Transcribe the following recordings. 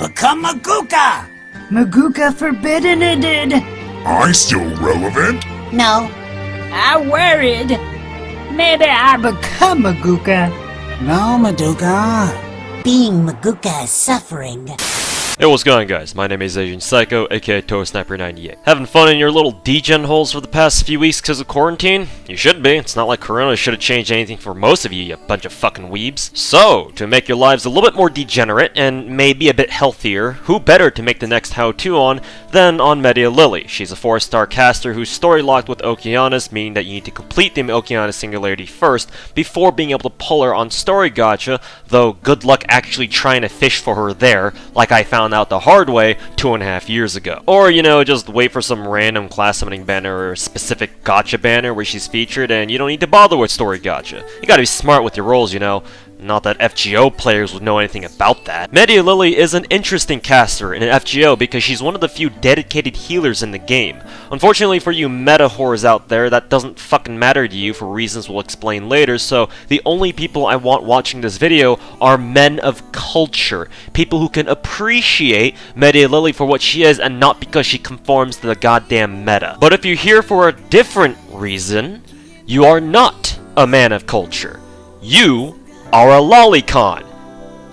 Become Madoka! Madoka forbidden it. I still relevant? No. I worried. Maybe I become Madoka. No, Madoka. Being Madoka is suffering. Hey, what's going on, guys? My name is Asian Psycho, aka ToeSniper98. Having fun in your little degen holes for the past few weeks because of quarantine? You should be. It's not like Corona should have changed anything for most of you, you bunch of fucking weebs. So, to make your lives a little bit more degenerate and maybe a bit healthier, who better to make the next how-to on than on Media Lily? She's a 4-star caster who's story-locked with Okeanis, meaning that you need to complete the Okeanis singularity first before being able to pull her on Story Gacha, though good luck actually trying to fish for her there, like I found out the hard way 2.5 years ago. Or, you know, just wait for some random class summoning banner or specific gacha banner where she's featured and you don't need to bother with Story Gacha. You gotta be smart with your rolls, you know. Not that FGO players would know anything about that. Media Lily is an interesting caster in an FGO because she's one of the few dedicated healers in the game. Unfortunately for you meta whores out there, that doesn't fucking matter to you for reasons we'll explain later, so the only people I want watching this video are men of culture. People who can appreciate Media Lily for what she is and not because she conforms to the goddamn meta. But if you're here for a different reason, you are not a man of culture. You are a lolicon.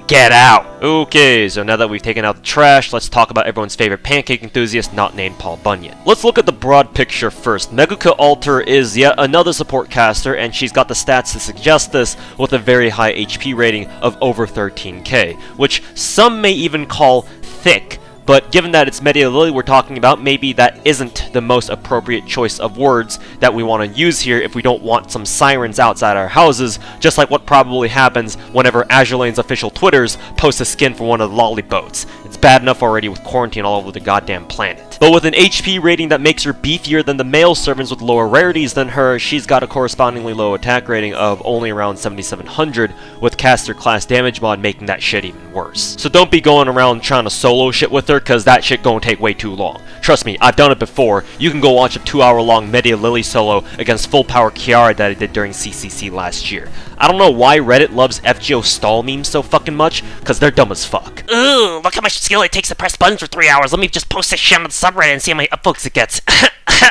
Get out! Okay, so now that we've taken out the trash, let's talk about everyone's favorite pancake enthusiast not named Paul Bunyan. Let's look at the broad picture first. Magica Alter is yet another support caster, and she's got the stats to suggest this with a very high HP rating of over 13k, which some may even call thick. But given that it's Media Lily we're talking about, maybe that isn't the most appropriate choice of words that we want to use here if we don't want some sirens outside our houses, just like what probably happens whenever Azure Lane's official Twitters post a skin for one of the lolly boats. It's bad enough already with quarantine all over the goddamn planet. But with an HP rating that makes her beefier than the male servants with lower rarities than her, she's got a correspondingly low attack rating of only around 7700, with caster class damage mod making that shit even worse. So don't be going around trying to solo shit with her, cause that shit gonna take way too long. Trust me, I've done it before. You can go watch a 2-hour-long Media Lily solo against full power Kiara that I did during CCC last year. I don't know why Reddit loves FGO stall memes so fucking much, cause they're dumb as fuck. Ooh, look how much skill it takes to press buttons for 3 hours. Let me just post this shit on the subreddit and see how many upvotes it gets.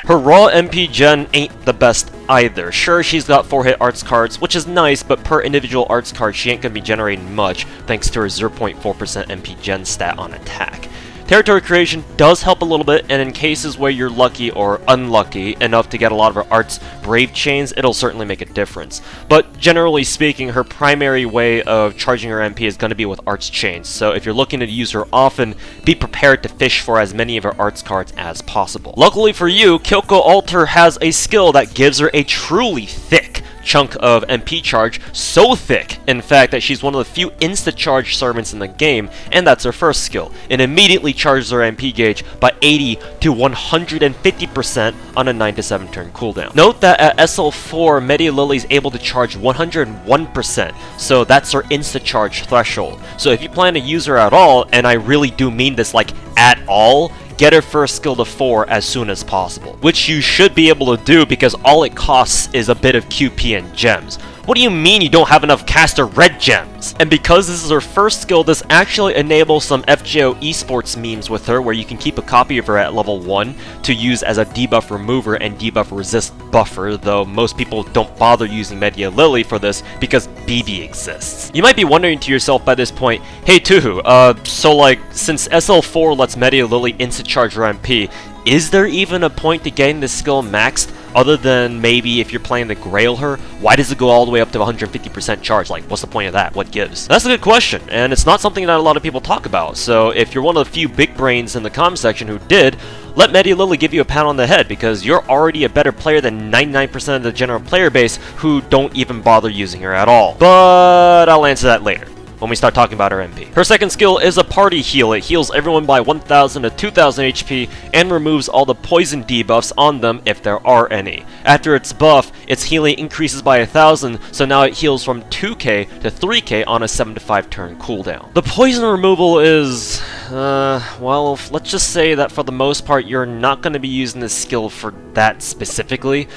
Her raw MP gen ain't the best either. Sure, she's got 4-hit arts cards, which is nice, but per individual arts card, she ain't gonna be generating much, thanks to her 0.4% MP gen stat on attack. Territory creation does help a little bit, and in cases where you're lucky or unlucky enough to get a lot of her arts brave chains, it'll certainly make a difference. But generally speaking, her primary way of charging her MP is going to be with arts chains, so if you're looking to use her often, be prepared to fish for as many of her arts cards as possible. Luckily for you, Kyoko Alter has a skill that gives her a truly thick chunk of MP charge, so thick, in fact, that she's one of the few insta-charge servants in the game, and that's her first skill. It immediately charges her MP gauge by 80 to 150% on a 9 to 7 turn cooldown. Note that at SL4, Media Lily is able to charge 101%, so that's her insta-charge threshold. So if you plan to use her at all, and I really do mean this like at all, get her first skill to 4 as soon as possible. Which you should be able to do because all it costs is a bit of QP and gems. What do you mean you don't have enough caster red gems? And because this is her first skill, this actually enables some FGO esports memes with her where you can keep a copy of her at level 1 to use as a debuff remover and debuff resist buffer, though most people don't bother using Media Lily for this because BB exists. You might be wondering to yourself by this point, hey Tuhu, so like, since SL4 lets Media Lily insta-charge her MP, is there even a point to getting this skill maxed other than maybe if you're planning to grail her? Why does it go all the way up to 150% charge? Like, what's the point of that? What gives? That's a good question, and it's not something that a lot of people talk about, so if you're one of the few big brains in the comm section who did, let Media Lily give you a pat on the head because you're already a better player than 99% of the general player base who don't even bother using her at all. But I'll answer that later when we start talking about her MP. Her second skill is a party heal. It heals everyone by 1000 to 2000 HP and removes all the poison debuffs on them if there are any. After its buff, its healing increases by 1000, so now it heals from 2k to 3k on a 7 to 5 turn cooldown. The poison removal is, well, let's just say that for the most part, you're not going to be using this skill for that specifically.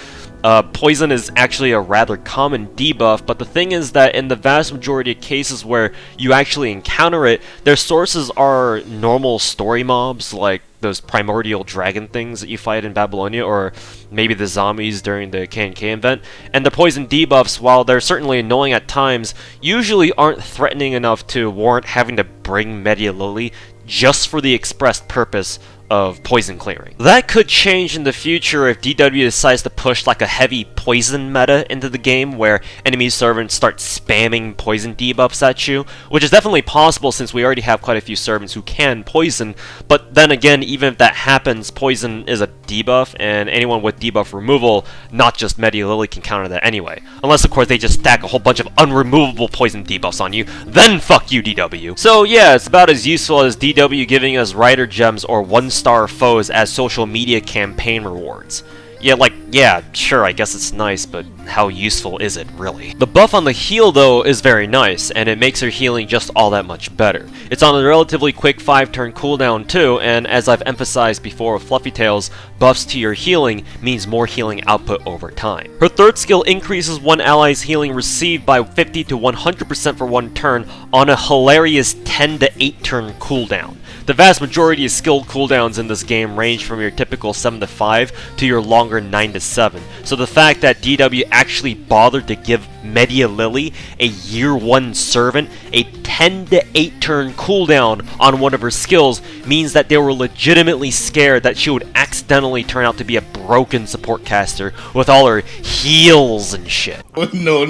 Poison is actually a rather common debuff, but the thing is that in the vast majority of cases where you actually encounter it, their sources are normal story mobs, like those primordial dragon things that you fight in Babylonia, or maybe the zombies during the K&K event. And the poison debuffs, while they're certainly annoying at times, usually aren't threatening enough to warrant having to bring Media Lily just for the expressed purpose of poison clearing. That could change in the future if DW decides to push like a heavy poison meta into the game where enemy servants start spamming poison debuffs at you, which is definitely possible since we already have quite a few servants who can poison, but then again, even if that happens, poison is a debuff, and anyone with debuff removal, not just Media Lily, can counter that anyway. Unless of course they just stack a whole bunch of unremovable poison debuffs on you, then fuck you DW. So yeah, it's about as useful as DW giving us Rider Gems or 1-star foes as social media campaign rewards. Yeah, sure, I guess it's nice, but how useful is it, really? The buff on the heal, though, is very nice, and it makes her healing just all that much better. It's on a relatively quick 5-turn cooldown, too, and as I've emphasized before with Fluffy Tails, buffs to your healing means more healing output over time. Her third skill increases one ally's healing received by 50 to 100% for 1 turn on a hilarious 10 to 8 turn cooldown. The vast majority of skill cooldowns in this game range from your typical 7 to 5 to your longer 9 to 7, so the fact that DW actually bothered to give Media Lily, a year 1 servant, a 10 to 8 turn cooldown on one of her skills means that they were legitimately scared that she would accidentally turn out to be a broken support caster with all her heals and shit. No.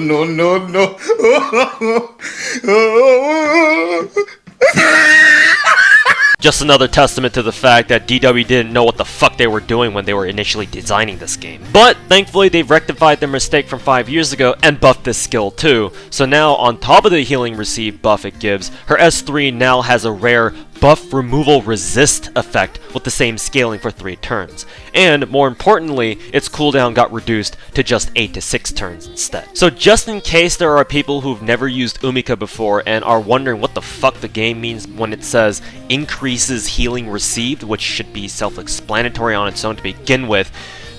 Just another testament to the fact that DW didn't know what the fuck they were doing when they were initially designing this game. But thankfully they've rectified their mistake from 5 years ago and buffed this skill too. So now on top of the healing received buff it gives, her S3 now has a rare buff removal resist effect with the same scaling for 3 turns. And more importantly, its cooldown got reduced to just 8 to 6 turns instead. So just in case there are people who've never used Umika before and are wondering what the fuck the game means when it says increases healing received, which should be self-explanatory on its own to begin with,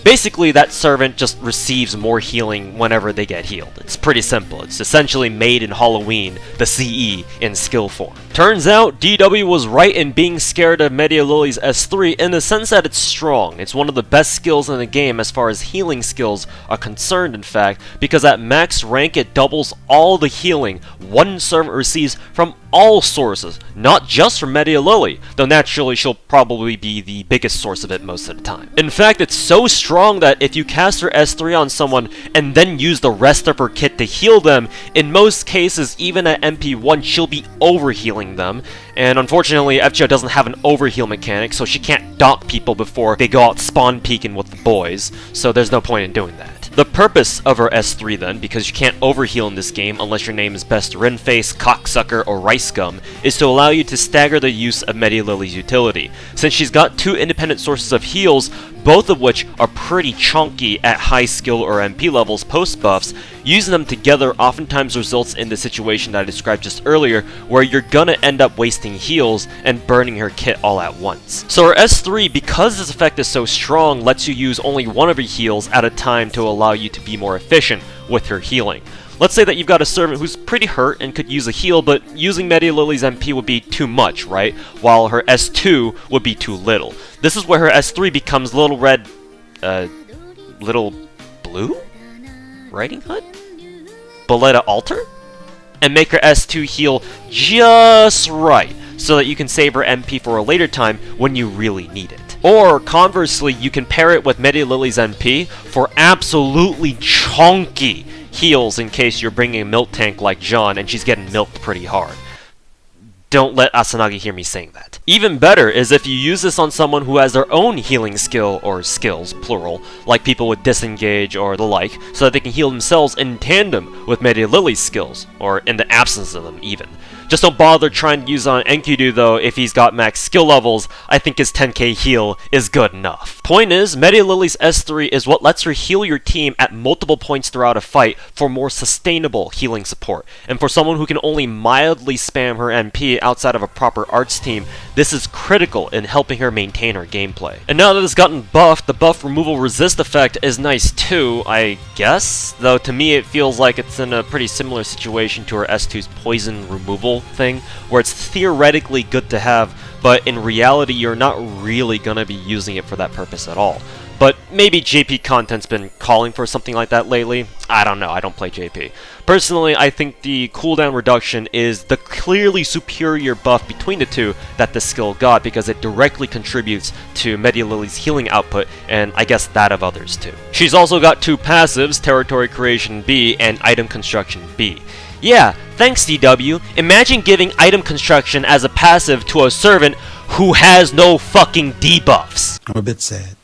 basically, that servant just receives more healing whenever they get healed. It's pretty simple. It's essentially made in Halloween, the CE, in skill form. Turns out, DW was right in being scared of Media Lily's S3 in the sense that it's strong. It's one of the best skills in the game as far as healing skills are concerned, in fact, because at max rank it doubles all the healing one servant receives from all sources, not just from Media Lily, though naturally she'll probably be the biggest source of it most of the time. In fact, it's so strong that if you cast her S3 on someone and then use the rest of her kit to heal them, in most cases, even at MP1, she'll be overhealing them, and unfortunately FGO doesn't have an overheal mechanic, so she can't dock people before they go out spawn peeking with the boys, so there's no point in doing that. The purpose of her S3 then, because you can't overheal in this game unless your name is Best Rinface, Cocksucker, or Rice Gum, is to allow you to stagger the use of Media Lily's utility. Since she's got 2 independent sources of heals, both of which are pretty chunky at high skill or MP levels post buffs, using them together oftentimes results in the situation that I described just earlier, where you're gonna end up wasting heals and burning her kit all at once. So her S3, because this effect is so strong, lets you use only one of her heals at a time to allow you to be more efficient with her healing. Let's say that you've got a servant who's pretty hurt and could use a heal, but using Media Lily's MP would be too much, right? While her S2 would be too little. This is where her S3 becomes Little Red... Little Blue? Riding Hood? Boletta Alter? And make her S2 heal just right, so that you can save her MP for a later time when you really need it. Or, conversely, you can pair it with Media Lily's MP for absolutely chunky heals in case you're bringing a milk tank like Jean and she's getting milked pretty hard. Don't let Asanagi hear me saying that. Even better is if you use this on someone who has their own healing skill, or skills, plural, like people with disengage or the like, so that they can heal themselves in tandem with Media Lily's skills, or in the absence of them even. Just don't bother trying to use on Enkidu though if he's got max skill levels. I think his 10k heal is good enough. Point is, Media Lily's S3 is what lets her heal your team at multiple points throughout a fight for more sustainable healing support. And for someone who can only mildly spam her MP outside of a proper arts team, this is critical in helping her maintain her gameplay. And now that it's gotten buffed, the buff removal resist effect is nice too, I guess? Though to me it feels like it's in a pretty similar situation to her S2's poison removal thing, where it's theoretically good to have, but in reality you're not really gonna be using it for that purpose at all. But maybe JP content's been calling for something like that lately. I don't know, I don't play JP. Personally, I think the cooldown reduction is the clearly superior buff between the two that the skill got, because it directly contributes to Media Lily's healing output, and I guess that of others too. She's also got two passives, Territory Creation B and Item Construction B. Yeah, thanks DW. Imagine giving Item Construction as a passive to a servant who has no fucking debuffs. I'm a bit sad.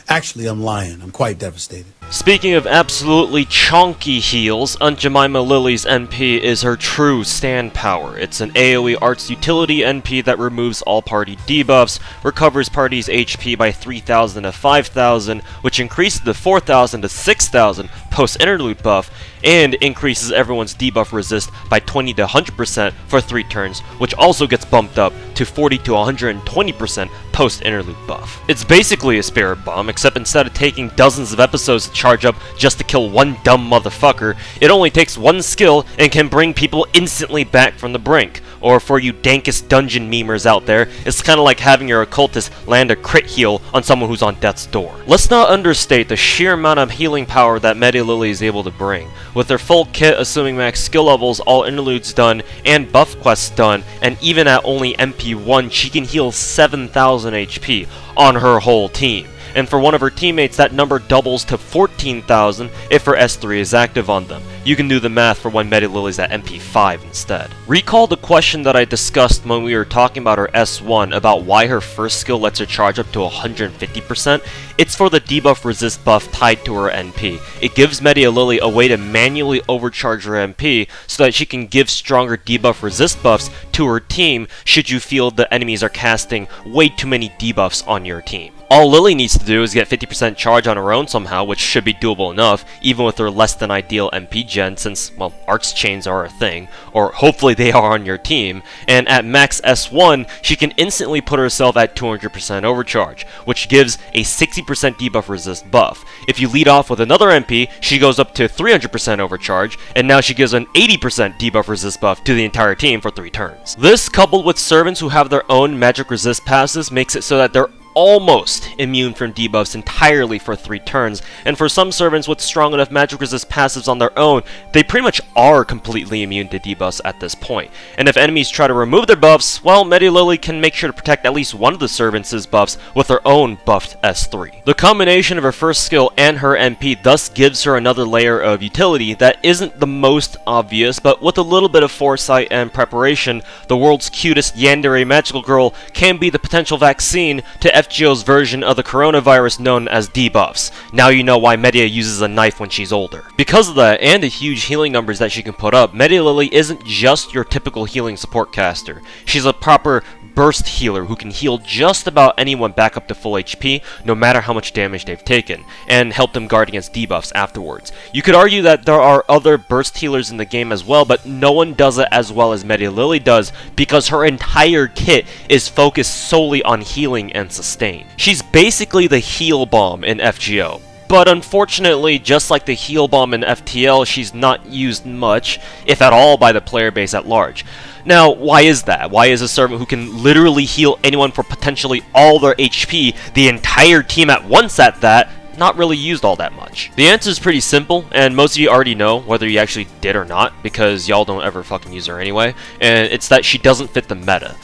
Actually, I'm lying. I'm quite devastated. Speaking of absolutely chonky heals, Aunt Jemima Lily's NP is her true stand power. It's an AoE arts utility NP that removes all party debuffs, recovers party's HP by 3,000 to 5,000, which increases the 4,000 to 6,000 post-interlude buff, and increases everyone's debuff resist by 20 to 100% for 3 turns, which also gets bumped up to 40 to 120% post-interlude buff. It's basically a spirit bomb, except instead of taking dozens of episodes to charge up just to kill one dumb motherfucker, it only takes one skill and can bring people instantly back from the brink. Or for you dankest dungeon memers out there, it's kinda like having your occultist land a crit heal on someone who's on death's door. Let's not understate the sheer amount of healing power that Media Lily is able to bring. With her full kit, assuming max skill levels, all interludes done, and buff quests done, and even at only MP1, she can heal 7,000 HP on her whole team. And for one of her teammates, that number doubles to 14,000 if her S3 is active on them. You can do the math for when Media Lily's at MP5 instead. Recall the question that I discussed when we were talking about her S1 about why her first skill lets her charge up to 150%? It's for the debuff resist buff tied to her NP. It gives Media Lily a way to manually overcharge her MP so that she can give stronger debuff resist buffs to her team should you feel the enemies are casting way too many debuffs on your team. All Lily needs to do is get 50% charge on her own somehow, which should be doable enough, even with her less than ideal MP gen, since, well, arts chains are a thing, or hopefully they are on your team, and at max S1, she can instantly put herself at 200% overcharge, which gives a 60% debuff resist buff. If you lead off with another MP, she goes up to 300% overcharge, and now she gives an 80% debuff resist buff to the entire team for 3 turns. This, coupled with servants who have their own magic resist passes, makes it so that they're almost immune from debuffs entirely for 3 turns, and for some servants with strong enough magic resist passives on their own, they pretty much are completely immune to debuffs at this point. And if enemies try to remove their buffs, well, Media Lily can make sure to protect at least one of the servants' buffs with her own buffed S3. The combination of her first skill and her MP thus gives her another layer of utility that isn't the most obvious, but with a little bit of foresight and preparation, the world's cutest yandere magical girl can be the potential vaccine to FGO's version of the coronavirus known as debuffs. Now you know why Media uses a knife when she's older. Because of that, and the huge healing numbers that she can put up, Media Lily isn't just your typical healing support caster. She's a proper burst healer who can heal just about anyone back up to full HP, no matter how much damage they've taken, and help them guard against debuffs afterwards. You could argue that there are other burst healers in the game as well, but no one does it as well as Media Lily does, because her entire kit is focused solely on healing and sustain. She's basically the heal bomb in FGO. But unfortunately, just like the heal bomb in FTL, she's not used much, if at all, by the player base at large. Now, why is that? Why is a servant who can literally heal anyone for potentially all their HP, the entire team at once at that, not really used all that much? The answer is pretty simple, and most of you already know whether you actually did or not, because y'all don't ever fucking use her anyway, and it's that she doesn't fit the meta.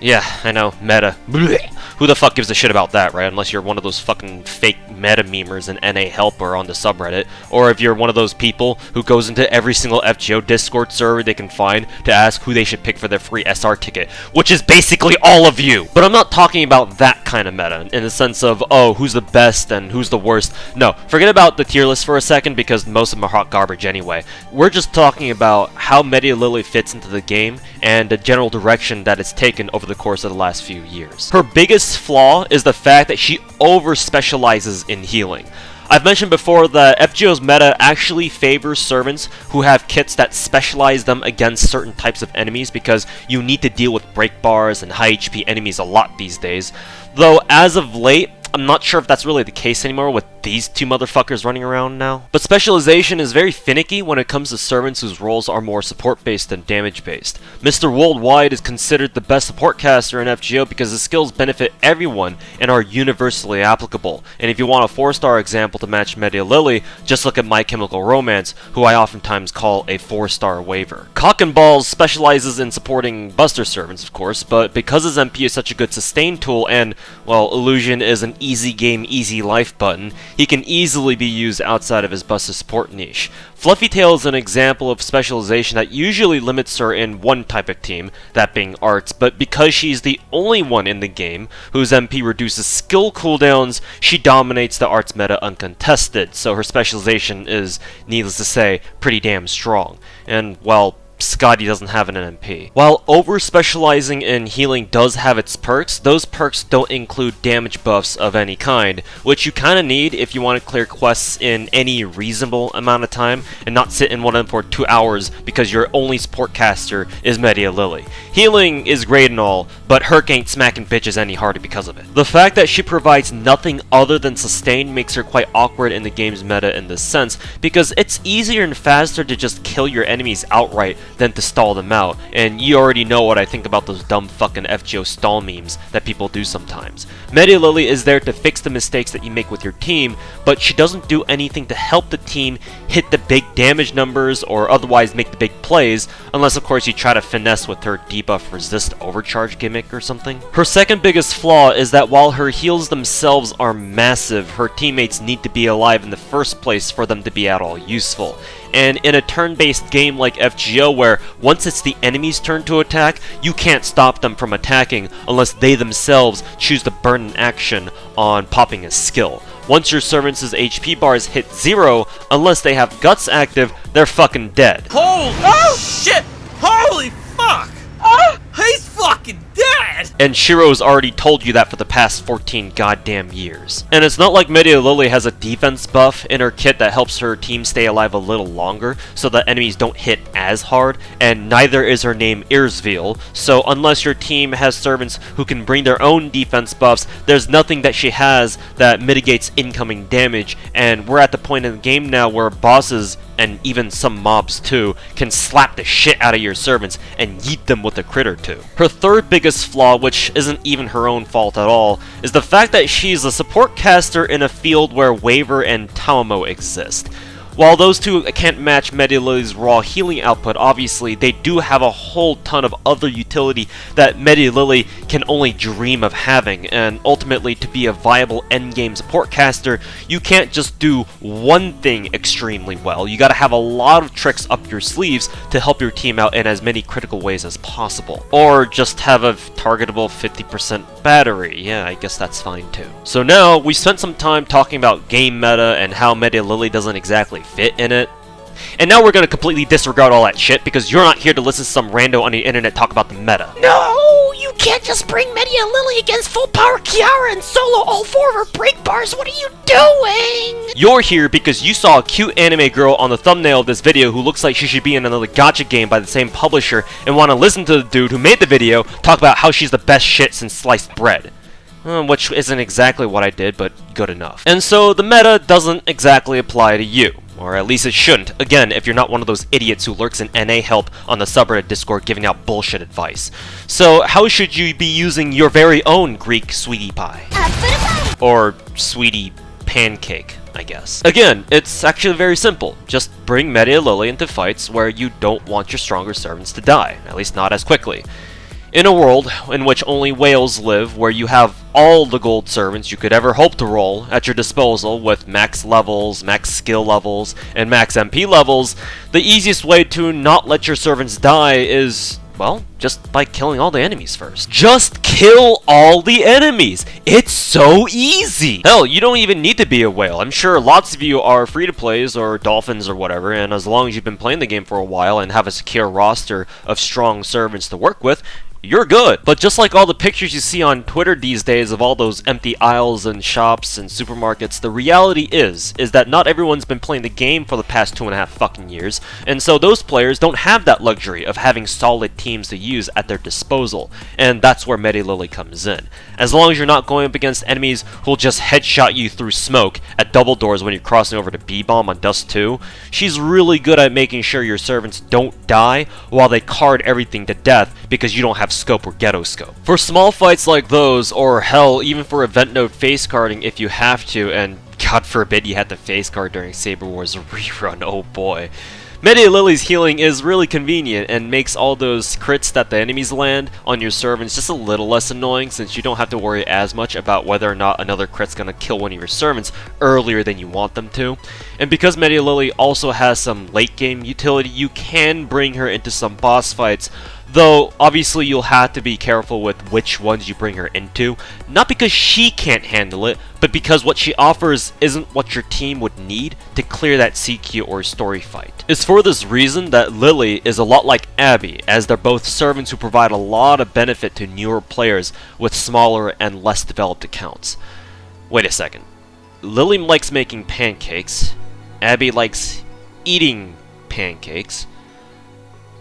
Yeah, I know, meta. Blech. who the fuck gives a shit about that, right? Unless you're one of those fucking fake meta memers in NA Helper on the subreddit, or if you're one of those people who goes into every single FGO Discord server they can find to ask who they should pick for their free SR ticket, which is basically all of you. But I'm not talking about that kind of meta, in the sense of, oh, who's the best and who's the worst. No, forget about the tier list for a second, because most of them are hot garbage anyway. We're just talking about how Media Lily fits into the game, and the general direction that it's taken over the course of the last few years. Her biggest flaw is the fact that she over-specializes in healing. I've mentioned before that FGO's meta actually favors servants who have kits that specialize them against certain types of enemies, because you need to deal with break bars and high HP enemies a lot these days. Though as of late, I'm not sure if that's really the case anymore with these two motherfuckers running around now. But specialization is very finicky when it comes to servants whose roles are more support-based than damage-based. Mr. Worldwide is considered the best support caster in FGO because his skills benefit everyone and are universally applicable. And if you want a 4-star example to match Media Lily, just look at My Chemical Romance, who I oftentimes call a 4-star waiver. Cock and Balls specializes in supporting Buster servants, of course, but because his MP is such a good sustain tool and, well, Illusion is an easy game, easy life button, he can easily be used outside of his Buster support niche. Fluffy Tail is an example of specialization that usually limits her in one type of team, that being arts, but because she's the only one in the game whose MP reduces skill cooldowns, she dominates the arts meta uncontested, so her specialization is, needless to say, pretty damn strong. And, well, Scotty doesn't have an MP. While over-specializing in healing does have its perks, those perks don't include damage buffs of any kind, which you kinda need if you want to clear quests in any reasonable amount of time, and not sit in one of them for 2 hours because your only support caster is Media Lily. Healing is great and all, but Herc ain't smacking bitches any harder because of it. The fact that she provides nothing other than sustain makes her quite awkward in the game's meta in this sense, because it's easier and faster to just kill your enemies outright than to stall them out, and you already know what I think about those dumb fucking FGO stall memes that people do sometimes. Media Lily is there to fix the mistakes that you make with your team, but she doesn't do anything to help the team hit the big damage numbers or otherwise make the big plays, unless of course you try to finesse with her debuff resist overcharge gimmick or something. Her second biggest flaw is that while her heals themselves are massive, her teammates need to be alive in the first place for them to be at all useful. And in a turn-based game like FGO, where once it's the enemy's turn to attack, you can't stop them from attacking unless they themselves choose to burn an action on popping a skill. Once your servants' HP bars hit 0, unless they have Guts active, they're fucking dead. Oh shit! Holy fuck! He's fucking dead! And Shiro's already told you that for the past 14 goddamn years. And it's not like Media Lily has a defense buff in her kit that helps her team stay alive a little longer, so that enemies don't hit as hard, and neither is her name Irzveal, so unless your team has servants who can bring their own defense buffs, there's nothing that she has that mitigates incoming damage, and we're at the point in the game now where bosses, and even some mobs too, can slap the shit out of your servants and yeet them with a crit or two. Her third biggest flaw, which isn't even her own fault at all, is the fact that she's a support caster in a field where Waver and Tamamo exist. While those two can't match Media Lily's raw healing output, obviously, they do have a whole ton of other utility that Media Lily can only dream of having, and ultimately, to be a viable endgame support caster, you can't just do one thing extremely well. You gotta have a lot of tricks up your sleeves to help your team out in as many critical ways as possible. Or just have a targetable 50% battery. Yeah, I guess that's fine too. So now, we spent some time talking about game meta and how Media Lily doesn't exactly fit in it. And now we're gonna completely disregard all that shit because you're not here to listen to some rando on the internet talk about the meta. No, you can't just bring Media Lily against full power Kiara and solo all 4 of her break bars. What are you doing? You're here because you saw a cute anime girl on the thumbnail of this video who looks like she should be in another gacha game by the same publisher and want to listen to the dude who made the video talk about how she's the best shit since sliced bread. Which isn't exactly what I did, but good enough. And so the meta doesn't exactly apply to you. Or at least it shouldn't. Again, if you're not one of those idiots who lurks in NA help on the subreddit Discord giving out bullshit advice. So how should you be using your very own Greek sweetie pie? Or sweetie pancake, I guess. Again, it's actually very simple. Just bring Media Lily into fights where you don't want your stronger servants to die. At least not as quickly. In a world in which only whales live, where you have all the gold servants you could ever hope to roll at your disposal with max levels, max skill levels, and max MP levels, the easiest way to not let your servants die is, well, just by killing all the enemies first. Just kill all the enemies! It's so easy! Hell, you don't even need to be a whale. I'm sure lots of you are free-to-plays or dolphins or whatever, and as long as you've been playing the game for a while and have a secure roster of strong servants to work with, you're good. But just like all the pictures you see on Twitter these days of all those empty aisles and shops and supermarkets, the reality is that not everyone's been playing the game for the past 2.5 fucking years, and so those players don't have that luxury of having solid teams to use at their disposal, and that's where Lily comes in. As long as you're not going up against enemies who'll just headshot you through smoke at double doors when you're crossing over to B-Bomb on Dust 2, she's really good at making sure your servants don't die while they card everything to death because you don't have scope or ghetto scope. For small fights like those, or hell, even for event node face carding if you have to, and God forbid you had to face card during Saber Wars rerun, oh boy. Lily's healing is really convenient and makes all those crits that the enemies land on your servants just a little less annoying, since you don't have to worry as much about whether or not another crit's gonna kill one of your servants earlier than you want them to. And because Lily also has some late game utility, you can bring her into some boss fights, though obviously you'll have to be careful with which ones you bring her into, not because she can't handle it, but because what she offers isn't what your team would need to clear that CQ or story fight. It's for this reason that Lily is a lot like Abby, as they're both servants who provide a lot of benefit to newer players with smaller and less developed accounts. Wait a second. Lily likes making pancakes, Abby likes eating pancakes.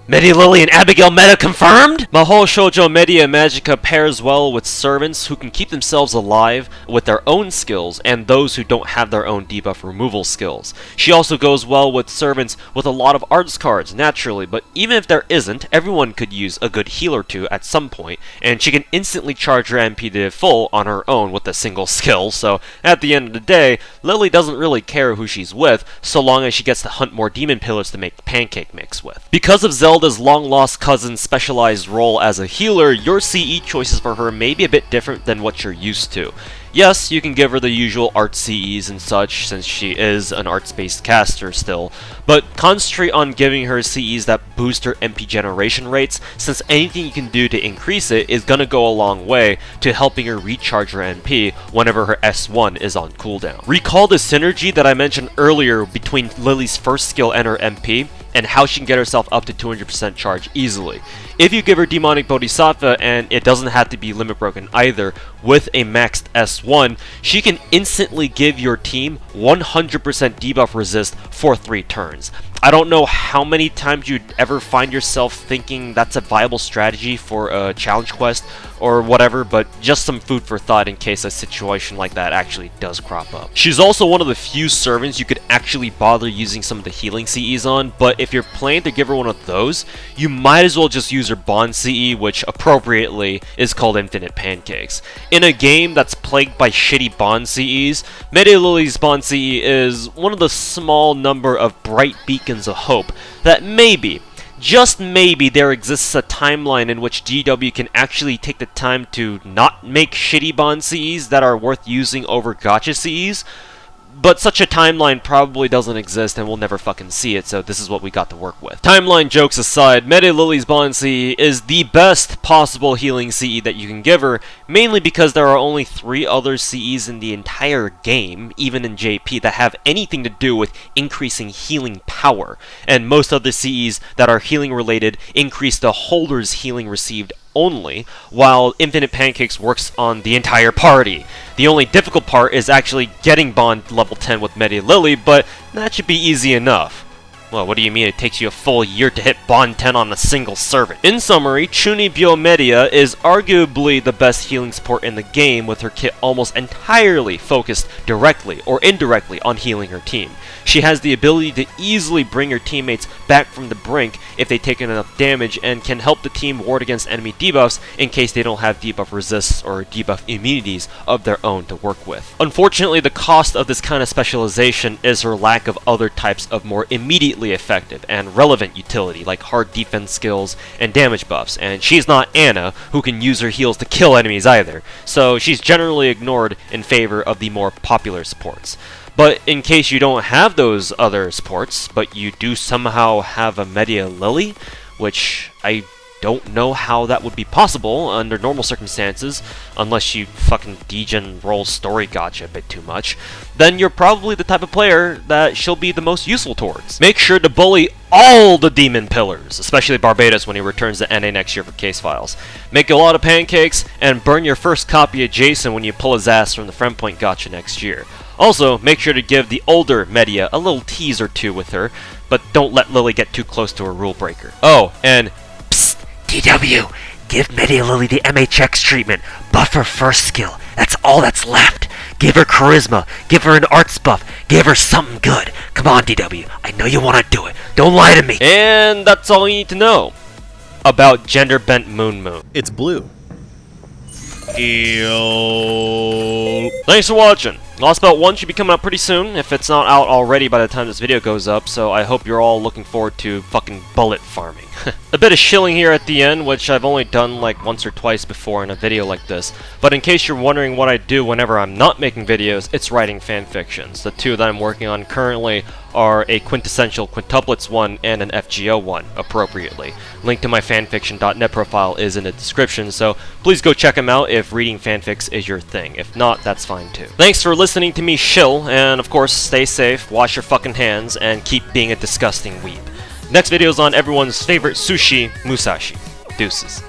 Lily and Abigail meta confirmed? Mahou Shoujo Media Magica pairs well with servants who can keep themselves alive with their own skills and those who don't have their own debuff removal skills. She also goes well with servants with a lot of arts cards, naturally, but even if there isn't, everyone could use a good heal or two at some point, and she can instantly charge her MP to full on her own with a single skill, so at the end of the day, Lily doesn't really care who she's with, so long as she gets to hunt more demon pillars to make pancake mix with. Because of Zelda's long-lost cousin's specialized role as a healer, your CE choices for her may be a bit different than what you're used to. Yes, you can give her the usual art CEs and such, since she is an arts-based caster still, but concentrate on giving her CEs that boost her MP generation rates, since anything you can do to increase it is gonna go a long way to helping her recharge her MP whenever her S1 is on cooldown. Recall the synergy that I mentioned earlier between Lily's first skill and her MP, and how she can get herself up to 200% charge easily. If you give her Demonic Bodhisattva, and it doesn't have to be limit broken either, with a maxed S1, she can instantly give your team 100% debuff resist for 3 turns. I don't know how many times you'd ever find yourself thinking that's a viable strategy for a challenge quest or whatever, but just some food for thought in case a situation like that actually does crop up. She's also one of the few servants you could actually bother using some of the healing CEs on, but if you're planning to give her one of those, you might as well just use her Bond CE, which appropriately is called Infinite Pancakes. In a game that's plagued by shitty Bond CEs, Lily's Bond CE is one of the small number of bright beacons of hope that maybe, just maybe, there exists a timeline in which GW can actually take the time to not make shitty Bond CEs that are worth using over gacha CEs. But such a timeline probably doesn't exist and we'll never fucking see it, so this is what we got to work with. Timeline jokes aside, Lily's Bond CE is the best possible healing CE that you can give her, mainly because there are only 3 other CEs in the entire game, even in JP, that have anything to do with increasing healing power, and most other CEs that are healing related increase the holder's healing received only, while Infinite Pancakes works on the entire party. The only difficult part is actually getting Bond level 10 with Lily, but that should be easy enough. Well, what do you mean it takes you a full year to hit Bond 10 on a single servant? In summary, Chunibyo is arguably the best healing support in the game, with her kit almost entirely focused directly or indirectly on healing her team. She has the ability to easily bring her teammates back from the brink if they take enough damage, and can help the team ward against enemy debuffs in case they don't have debuff resists or debuff immunities of their own to work with. Unfortunately, the cost of this kind of specialization is her lack of other types of more immediately immediately effective and relevant utility like hard defense skills and damage buffs, and she's not Anna, who can use her heals to kill enemies either, so she's generally ignored in favor of the more popular supports. But in case you don't have those other supports, but you do somehow have a Media Lily, which I don't know how that would be possible under normal circumstances, unless you fucking degen roll story gotcha a bit too much, then you're probably the type of player that she'll be the most useful towards. Make sure to bully all the demon pillars, especially Barbados when he returns to NA next year for case files. Make a lot of pancakes, and burn your first copy of Jason when you pull his ass from the friend point gotcha next year. Also, make sure to give the older Media a little tease or two with her, but don't let Lily get too close to her rule breaker. Oh, and DW, give Media Lily the MHX treatment. Buff her first skill. That's all that's left. Give her charisma. Give her an arts buff. Give her something good. Come on, DW. I know you want to do it. Don't lie to me. And that's all you need to know about Gender Bent Moon. It's blue. Thanks for watching. Lost Belt 1 should be coming up pretty soon, if it's not out already by the time this video goes up, so I hope you're all looking forward to fucking bullet farming. A bit of shilling here at the end, which I've only done like once or twice before in a video like this, but in case you're wondering what I do whenever I'm not making videos, it's writing fanfictions. The two that I'm working on currently are a Quintessential Quintuplets one and an FGO one, appropriately. Link to my fanfiction.net profile is in the description, so please go check them out if reading fanfics is your thing. If not, that's fine too. Thanks for listening to me shill, and of course, stay safe, wash your fucking hands, and keep being a disgusting weeb. Next video is on everyone's favorite sushi, Musashi. Deuces.